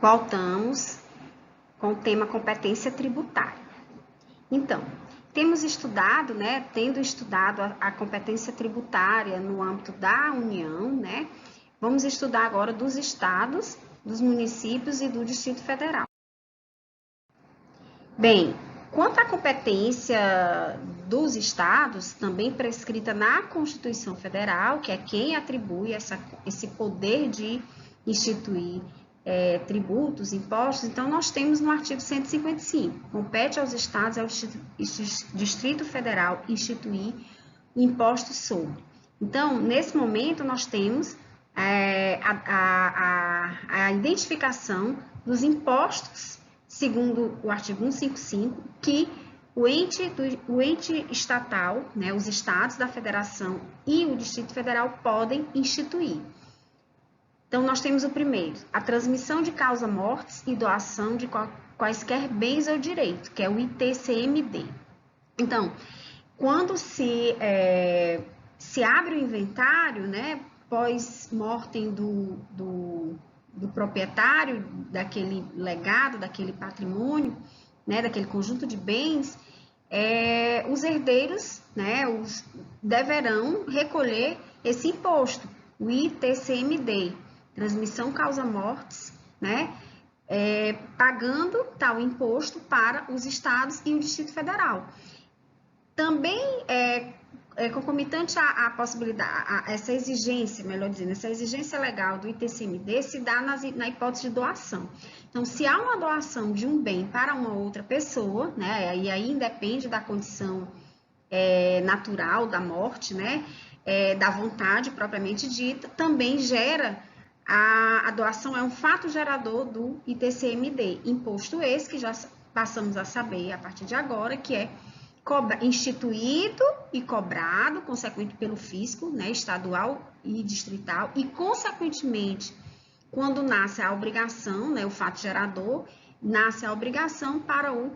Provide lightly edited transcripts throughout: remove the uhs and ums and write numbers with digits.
Voltamos com o tema competência tributária. Então, temos estudado, tendo estudado a competência tributária no âmbito da União, vamos estudar agora dos estados, dos municípios e do Distrito Federal. Bem, quanto à competência dos estados, também prescrita na Constituição Federal, que é quem atribui esse poder de instituir tributos, impostos, então nós temos no artigo 155, compete aos estados e ao Distrito Federal instituir impostos sobre. Então, nesse momento, nós temos a identificação dos impostos, segundo o artigo 155, que o ente estatal, os estados da federação e o Distrito Federal podem instituir. Então, nós temos o primeiro, a transmissão de causa-mortes e doação de quaisquer bens ou direitos, que é o ITCMD. Então, quando se abre o inventário, pós-mortem do proprietário daquele legado, daquele patrimônio, daquele conjunto de bens, os herdeiros deverão recolher esse imposto, o ITCMD, transmissão causa-mortes, pagando tal imposto para os estados e o Distrito Federal. Também concomitante à possibilidade, essa exigência, melhor dizendo, essa exigência legal do ITCMD se dá na hipótese de doação. Então, se há uma doação de um bem para uma outra pessoa, e aí independe da condição natural da morte, da vontade propriamente dita, também gera, a doação é um fato gerador do ITCMD, imposto esse que já passamos a saber a partir de agora, que é instituído e cobrado, consequente pelo fisco, estadual e distrital, e consequentemente, quando nasce a obrigação, o fato gerador, nasce a obrigação para o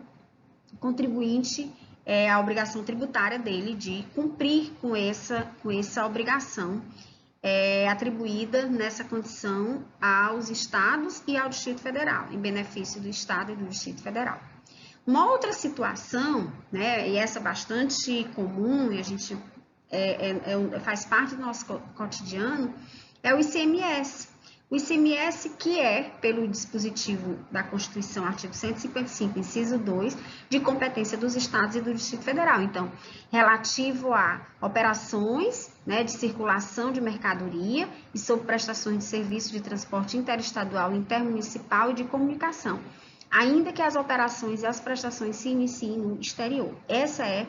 contribuinte, a obrigação tributária dele de cumprir com essa obrigação atribuída nessa condição aos estados e ao Distrito Federal, em benefício do estado e do Distrito Federal. Uma outra situação, e essa bastante comum, e a gente faz parte do nosso cotidiano, é o ICMS. O ICMS que é, pelo dispositivo da Constituição, artigo 155, inciso 2, de competência dos estados e do Distrito Federal. Então, relativo a operações de circulação de mercadoria e sobre prestações de serviço de transporte interestadual, intermunicipal e de comunicação, ainda que as operações e as prestações se iniciem no exterior. Essa é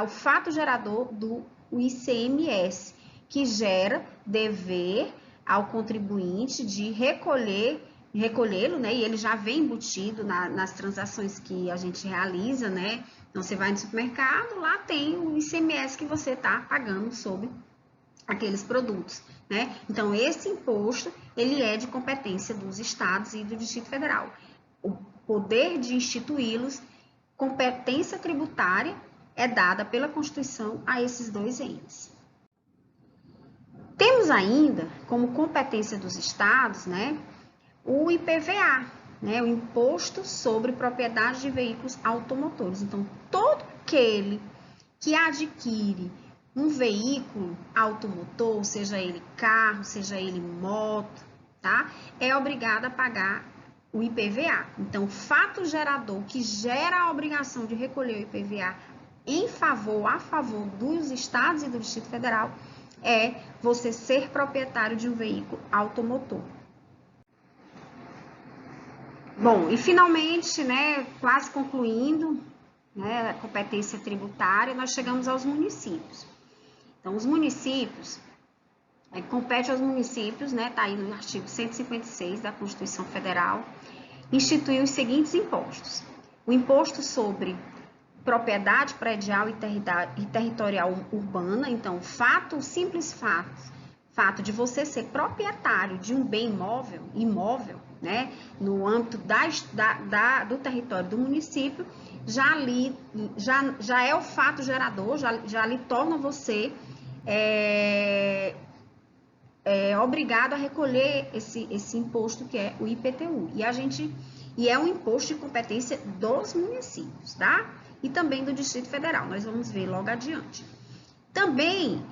o fato gerador do ICMS, que gera dever ao contribuinte de recolhê-lo, e ele já vem embutido nas transações que a gente realiza, Então, você vai no supermercado, lá tem o ICMS que você está pagando sobre aqueles produtos, Então, esse imposto, ele é de competência dos estados e do Distrito Federal. O poder de instituí-los, competência tributária, é dada pela Constituição a esses dois entes. Temos ainda, como competência dos estados, o IPVA, o Imposto sobre Propriedade de Veículos Automotores. Então, todo aquele que adquire um veículo automotor, seja ele carro, seja ele moto, é obrigado a pagar o IPVA. Então, o fato gerador que gera a obrigação de recolher o IPVA a favor dos estados e do Distrito Federal é você ser proprietário de um veículo automotor. Bom, e finalmente, quase concluindo, a competência tributária, nós chegamos aos municípios. Então, os municípios, compete aos municípios, está aí no artigo 156 da Constituição Federal, instituir os seguintes impostos. O imposto sobre propriedade predial e territorial urbana, então, o simples fato de você ser proprietário de um bem imóvel, no âmbito do território do município, já é o fato gerador, já lhe torna você obrigado a recolher esse imposto que é o IPTU. E é um imposto de competência dos municípios, tá? E também do Distrito Federal. Nós vamos ver logo adiante. Também,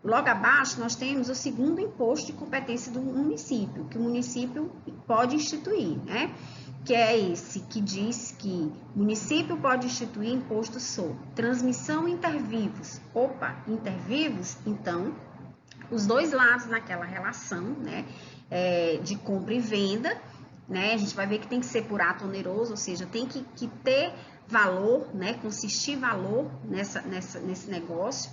logo abaixo, nós temos o segundo imposto de competência do município, que o município pode instituir, né? Que é esse que diz que o município pode instituir imposto sobre transmissão intervivos. Opa, intervivos, então, os dois lados naquela relação, né, de compra e venda, né, a gente vai ver que tem que ser por ato oneroso, ou seja, tem que ter valor, né, consistir valor nesse negócio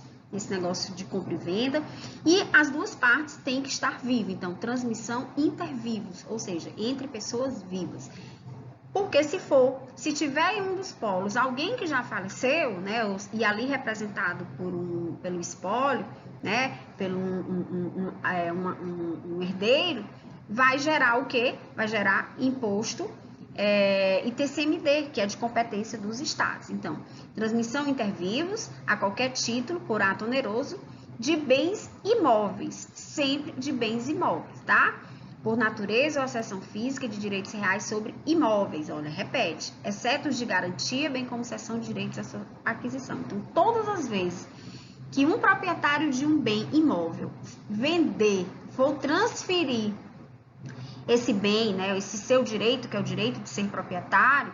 de compra e venda, e as duas partes têm que estar vivas, então, transmissão intervivos, ou seja, entre pessoas vivas. Porque se tiver em um dos polos alguém que já faleceu, né, e ali representado pelo espólio, né, pelo um herdeiro, vai gerar o quê? Vai gerar imposto ITCMD, que é de competência dos estados. Então, transmissão intervivos a qualquer título, por ato oneroso, de bens imóveis, sempre de bens imóveis, tá? Por natureza ou acessão física de direitos reais sobre imóveis, olha, repete, exceto os de garantia, bem como cessão de direitos à sua aquisição. Então, todas as vezes que um proprietário de um bem imóvel vender, for transferir esse bem, né, esse seu direito, que é o direito de ser proprietário,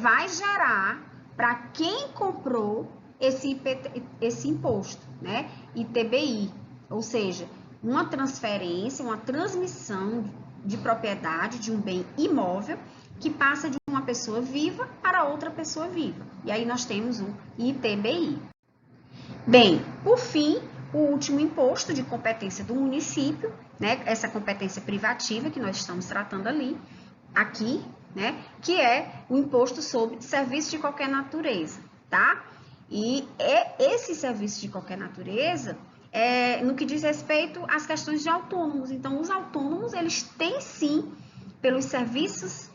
vai gerar para quem comprou esse imposto, né, ITBI, ou seja, uma transferência, uma transmissão de propriedade de um bem imóvel que passa de uma pessoa viva para outra pessoa viva. E aí nós temos o ITBI. Bem, por fim, o último imposto de competência do município, né, essa competência privativa que nós estamos tratando aqui, né, que é o imposto sobre serviços de qualquer natureza, tá? E esse serviço de qualquer natureza, no que diz respeito às questões de autônomos. Então, os autônomos, eles têm sim, pelos serviços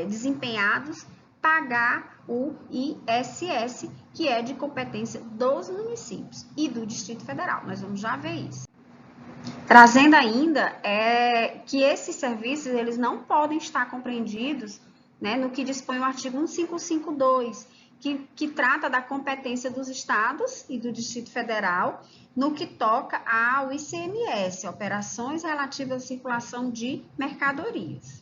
desempenhados, pagar o ISS, que é de competência dos municípios e do Distrito Federal. Nós vamos já ver isso. Trazendo ainda que esses serviços, eles não podem estar compreendidos, né, no que dispõe o artigo 1552, que trata da competência dos estados e do Distrito Federal no que toca ao ICMS, operações relativas à circulação de mercadorias.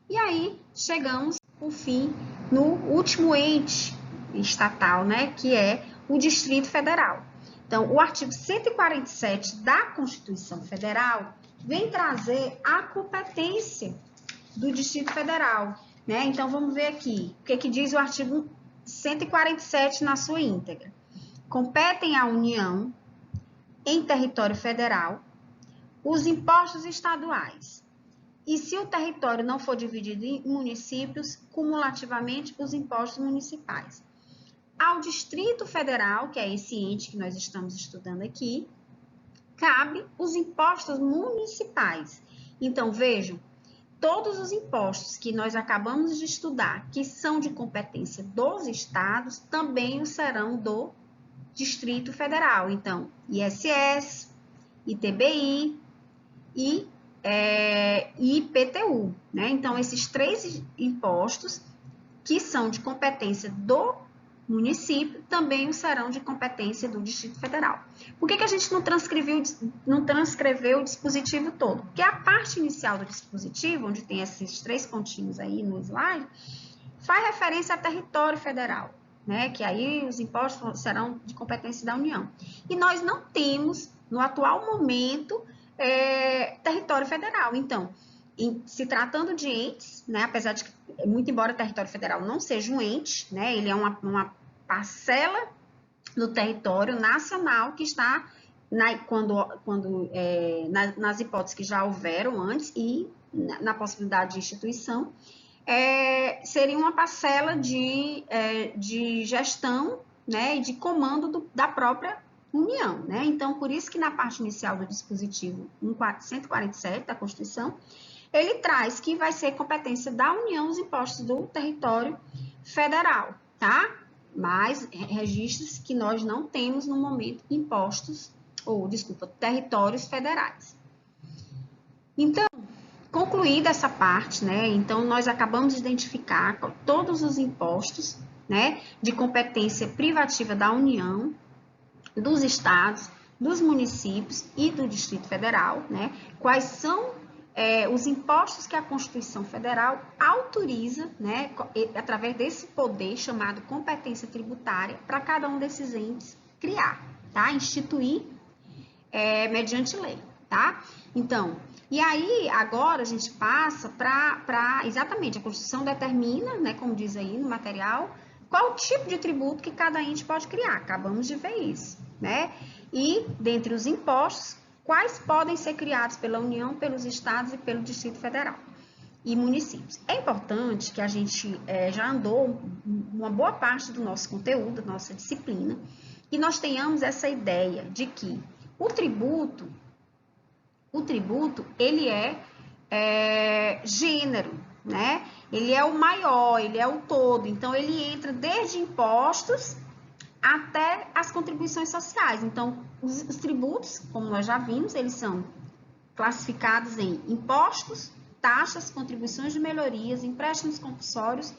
E aí, chegamos, por fim, no último ente estatal, né, que é o Distrito Federal. Então, o artigo 147 da Constituição Federal vem trazer a competência do Distrito Federal, né? Então, vamos ver aqui o que diz o artigo 147 na sua íntegra. Competem à União, em território federal, os impostos estaduais. E se o território não for dividido em municípios, cumulativamente os impostos municipais. Ao Distrito Federal, que é esse ente que nós estamos estudando aqui, cabe os impostos municipais. Então, vejam, todos os impostos que nós acabamos de estudar, que são de competência dos estados, também o serão do Distrito Federal. Então, ISS, ITBI e IPTU, né? Então, esses três impostos que são de competência do município também o serão de competência do Distrito Federal. Por que a gente não transcreveu o dispositivo todo? Porque a parte inicial do dispositivo, onde tem esses três pontinhos aí no slide, faz referência a território federal, né? Que aí os impostos serão de competência da União. E nós não temos, no atual momento, território federal. Então, se tratando de entes, né, apesar de que, muito embora o território federal não seja um ente, né, ele é uma parcela do território nacional que está nas hipóteses que já houveram antes e na possibilidade de instituição, seria uma parcela de gestão, né, e de comando da própria União, né? Então, por isso que na parte inicial do dispositivo 147 da Constituição, ele traz que vai ser competência da União os impostos do território federal, tá? Mas registros que nós não temos no momento impostos territórios federais. Então, concluída essa parte, né? Então, nós acabamos de identificar todos os impostos, né, de competência privativa da União, dos estados, dos municípios e do Distrito Federal, né? Quais são os impostos que a Constituição Federal autoriza, né, através desse poder chamado competência tributária, para cada um desses entes criar, tá? Instituir mediante lei, tá? Então, e aí, agora a gente passa para exatamente, a Constituição determina, né, como diz aí no material, qual o tipo de tributo que cada ente pode criar. Acabamos de ver isso, né? E, dentre os impostos, quais podem ser criados pela União, pelos estados e pelo Distrito Federal e municípios. É importante que a gente já andou uma boa parte do nosso conteúdo, da nossa disciplina, e nós tenhamos essa ideia de que o tributo, ele é gênero, né? Ele é o maior, ele é o todo. Então, ele entra desde impostos até as contribuições sociais. Então, os tributos, como nós já vimos, eles são classificados em impostos, taxas, contribuições de melhorias, empréstimos compulsórios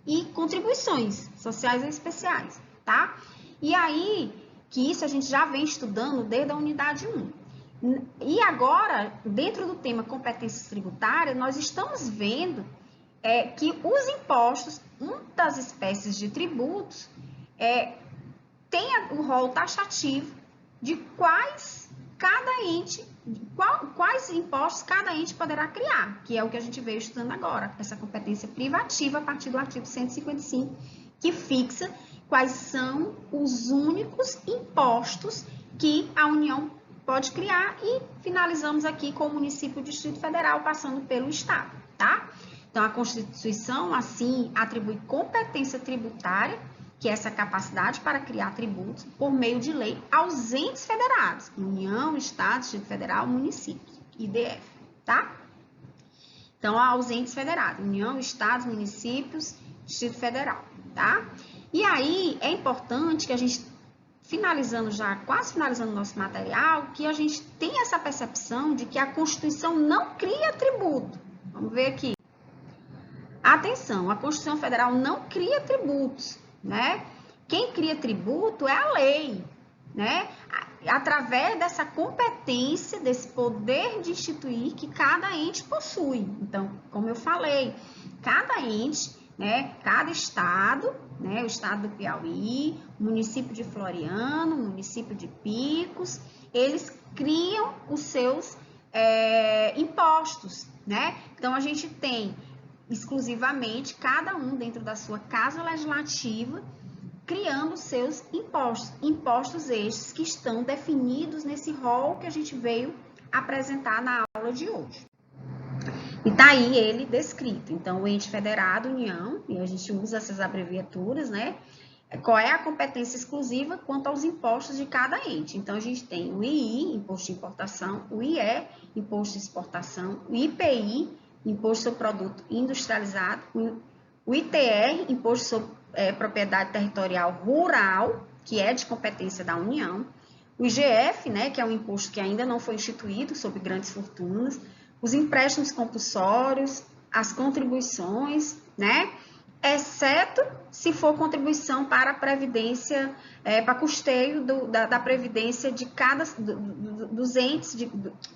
e contribuições sociais e especiais, tá? E aí, que isso a gente já vem estudando desde a unidade 1. E agora, dentro do tema competências tributárias, nós estamos vendo que os impostos, uma das espécies de tributos, tem o rol taxativo de quais impostos cada ente poderá criar, que é o que a gente veio estudando agora, essa competência privativa a partir do artigo 155, que fixa quais são os únicos impostos que a União pode criar, e finalizamos aqui com o município e o Distrito Federal, passando pelo Estado, tá? Então, a Constituição, assim, atribui competência tributária, que é essa capacidade para criar tributos, por meio de lei aos entes federados, União, Estado, Distrito Federal, municípios, IDF, tá? Então, aos entes federados, União, Estados, municípios, Distrito Federal, tá? E aí, é importante que a gente, quase finalizando o nosso material, que a gente tenha essa percepção de que a Constituição não cria tributo. Vamos ver aqui. Atenção, a Constituição Federal não cria tributos, né? Quem cria tributo é a lei, né? Através dessa competência, desse poder de instituir que cada ente possui. Então, como eu falei, cada ente, né, cada estado, né, o estado do Piauí, o município de Floriano, o município de Picos, eles criam os seus impostos, né? Então, a gente tem exclusivamente cada um dentro da sua casa legislativa criando seus impostos estes que estão definidos nesse rol que a gente veio apresentar na aula de hoje. E tá aí ele descrito. Então, o ente federado, União, e a gente usa essas abreviaturas, né? Qual é a competência exclusiva quanto aos impostos de cada ente? Então, a gente tem o II, Imposto de Importação, o IE, Imposto de Exportação, o IPI, Imposto sobre Produto Industrializado, o ITR, Imposto sobre Propriedade Territorial Rural, que é de competência da União, o IGF, né, que é um imposto que ainda não foi instituído sobre grandes fortunas, os empréstimos compulsórios, as contribuições, né, exceto se for contribuição para a previdência, para custeio da previdência de dos entes,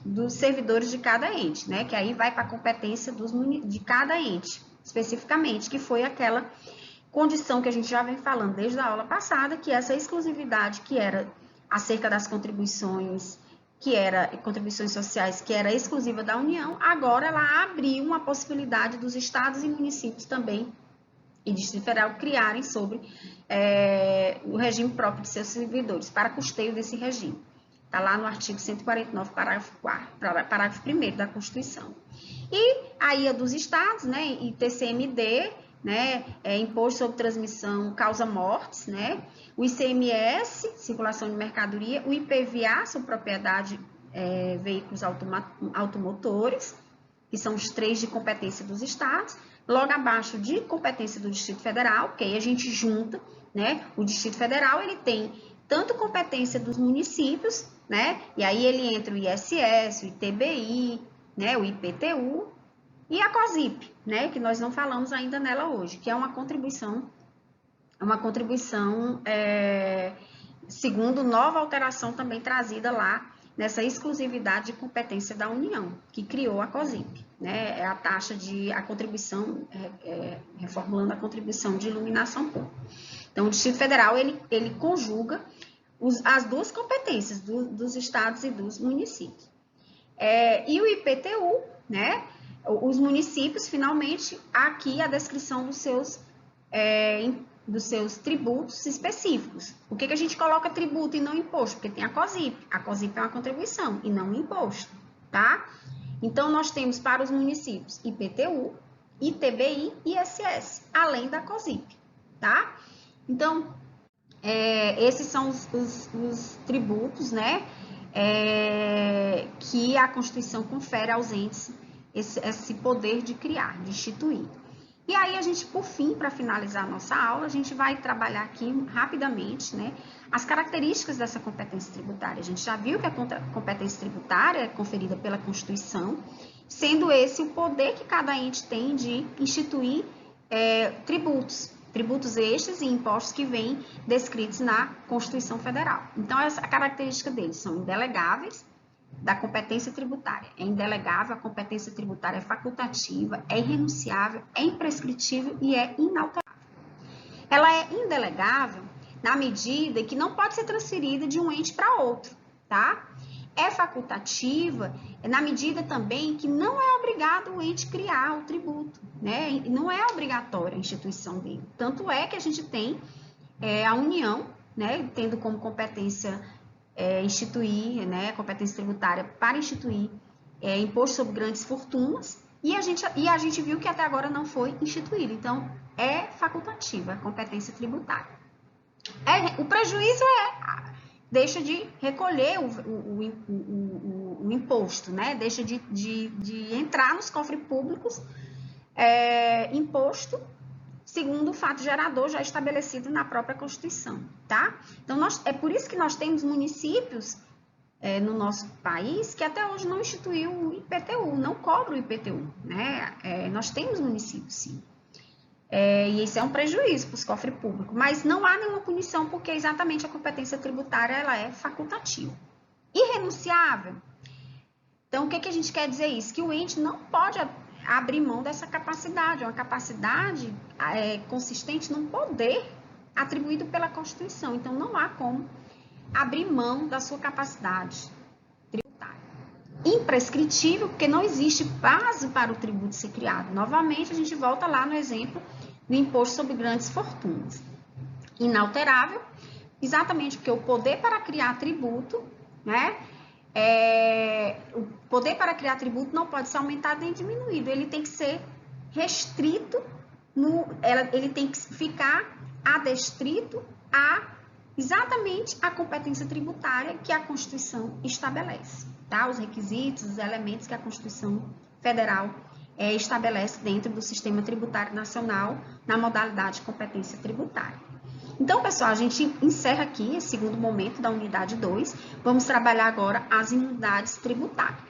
dos servidores de cada ente, né, que aí vai para a competência de cada ente, especificamente, que foi aquela condição que a gente já vem falando desde a aula passada, que essa exclusividade que era acerca das contribuições, contribuições sociais, que era exclusiva da União, agora ela abriu uma possibilidade dos estados e municípios também, e Distrito Federal, criarem sobre o regime próprio de seus servidores, para custeio desse regime. Está lá no artigo 149, parágrafo 1º da Constituição. E aí a dos estados, né, e TCMD, né, Imposto sobre Transmissão Causa Mortes, né, o ICMS, Circulação de Mercadoria, o IPVA, sobre Propriedade, Veículos Automotores, que são os 3 de competência dos estados, logo abaixo de competência do Distrito Federal, que aí a gente junta, né, o Distrito Federal, ele tem tanto competência dos municípios, né? E aí ele entra o ISS, o ITBI, né? O IPTU e a COSIP, né? Que nós não falamos ainda nela hoje, que é uma contribuição segundo nova alteração também trazida lá nessa exclusividade de competência da União, que criou a COSIP, né? É a contribuição, reformulando a contribuição de iluminação pública. Então, o Distrito Federal, ele conjuga as duas competências dos estados e dos municípios. E o IPTU, né? Os municípios, finalmente, aqui a descrição dos seus tributos específicos. Por que a gente coloca tributo e não imposto? Porque tem a COSIP. A COSIP é uma contribuição e não um imposto, tá? Então, nós temos para os municípios IPTU, ITBI e ISS, além da COSIP, tá? Então, esses são os tributos, né? Que a Constituição confere aos entes esse poder de criar, de instituir. E aí a gente, por fim, para finalizar a nossa aula, a gente vai trabalhar aqui rapidamente, né, as características dessa competência tributária. A gente já viu que a competência tributária é conferida pela Constituição, sendo esse o poder que cada ente tem de instituir tributos estes e impostos que vêm descritos na Constituição Federal. Então, essa característica deles são indelegáveis, da competência tributária. É indelegável, a competência tributária é facultativa, é irrenunciável, é imprescritível e é inalterável. Ela é indelegável na medida que não pode ser transferida de um ente para outro, tá? É facultativa na medida também que não é obrigado o ente criar o tributo, né? Não é obrigatória a instituição dele. Tanto é que a gente tem a União, né, tendo como competência instituir, né, competência tributária para instituir imposto sobre grandes fortunas, e a gente viu que até agora não foi instituído. Então, é facultativa a competência tributária. O prejuízo deixa de recolher o imposto, né? Deixa de entrar nos cofres públicos imposto segundo o fato gerador já estabelecido na própria Constituição, tá? Então, é por isso que nós temos municípios no nosso país que até hoje não instituiu o IPTU, não cobra o IPTU, né? Nós temos municípios, sim. E isso é um prejuízo para os cofres públicos, mas não há nenhuma punição porque exatamente a competência tributária ela é facultativa. Irrenunciável. Então, o que a gente quer dizer isso? Que o ente não pode abrir mão dessa capacidade, uma capacidade consistente num poder atribuído pela Constituição. Então, não há como abrir mão da sua capacidade tributária. Imprescritível, porque não existe base para o tributo ser criado. Novamente, a gente volta lá no exemplo do imposto sobre grandes fortunas. Inalterável, exatamente porque o poder para criar tributo, né? O poder para criar tributo não pode ser aumentado nem diminuído, ele tem que ser restrito, ele tem que ficar adstrito exatamente a competência tributária que a Constituição estabelece, tá? Os requisitos, os elementos que a Constituição Federal estabelece dentro do sistema tributário nacional na modalidade de competência tributária. Então, pessoal, a gente encerra aqui esse segundo momento da unidade 2. Vamos trabalhar agora as imunidades tributárias.